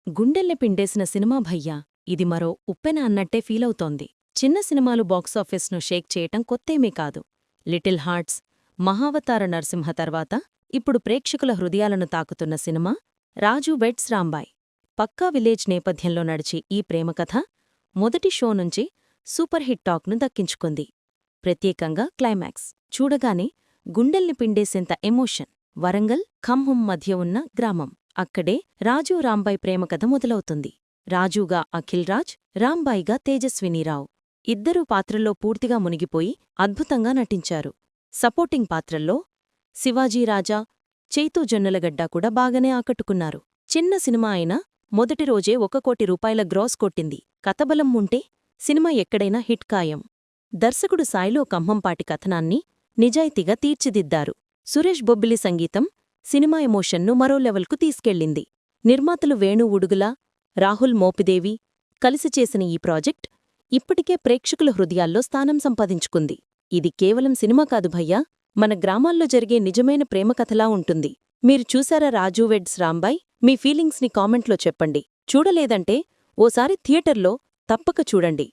గుండెల్ని పిండేసిన సినిమా భయ్యా ఇది మరో ఉప్పెన అన్నట్టే ఫీలవుతోంది. చిన్న సినిమాలు బాక్సాఫీస్ను షేక్ చేయటం కొత్తేమీ కాదు. లిటిల్ హార్ట్స్, మహావతార నరసింహ తర్వాత ఇప్పుడు ప్రేక్షకుల హృదయాలను తాకుతున్న సినిమా రాజు వెడ్స్ రాంబాయ్. పక్కా విలేజ్ నేపథ్యంలో నడిచి ఈ ప్రేమకథ మొదటి షో నుంచి సూపర్ హిట్ టాక్ను దక్కించుకుంది. ప్రత్యేకంగా క్లైమాక్స్ చూడగానే గుండెల్ని పిండేసేంత ఎమోషన్. వరంగల్, ఖమ్మం మధ్య ఉన్న గ్రామం. అక్కడే రాజు రాంబాయ్ ప్రేమకథ మొదలవుతుంది. రాజుగా అఖిల్ రాజ్, రాంబాయిగా తేజస్వినీరావు. ఇద్దరూ పాత్రల్లో పూర్తిగా మునిగిపోయి అద్భుతంగా నటించారు. సపోర్టింగ్ పాత్రల్లో శివాజీరాజా, చైతూ జొన్నలగడ్డ కూడా బాగానే ఆకట్టుకున్నారు. చిన్న సినిమా అయినా మొదటి రోజే 1 కోటి రూపాయల గ్రాస్ కొట్టింది. కథబలం ఉంటే సినిమా ఎక్కడైనా హిట్ ఖాయం. దర్శకుడు సాయిలో కంభంపాటి కథనాన్ని నిజాయితీగా తీర్చిదిద్దారు. సురేష్ బొబ్బిలి సంగీతం సినిమా ఎమోషన్ను మరో లెవెల్కు తీసుకెళ్ళింది. నిర్మాతలు వేణు ఉడుగుల, రాహుల్ మోపిదేవి కలిసి చేసిన ఈ ప్రాజెక్ట్ ఇప్పటికే ప్రేక్షకుల హృదయాల్లో స్థానం సంపాదించుకుంది. ఇది కేవలం సినిమా కాదు భయ్యా, మన గ్రామాల్లో జరిగే నిజమైన ప్రేమకథలా ఉంటుంది. మీరు చూశారా రాజు వెడ్స్ రాంబాయ్? మీ ఫీలింగ్స్ని కామెంట్లో చెప్పండి. చూడలేదంటే ఓసారి థియేటర్లో తప్పక చూడండి.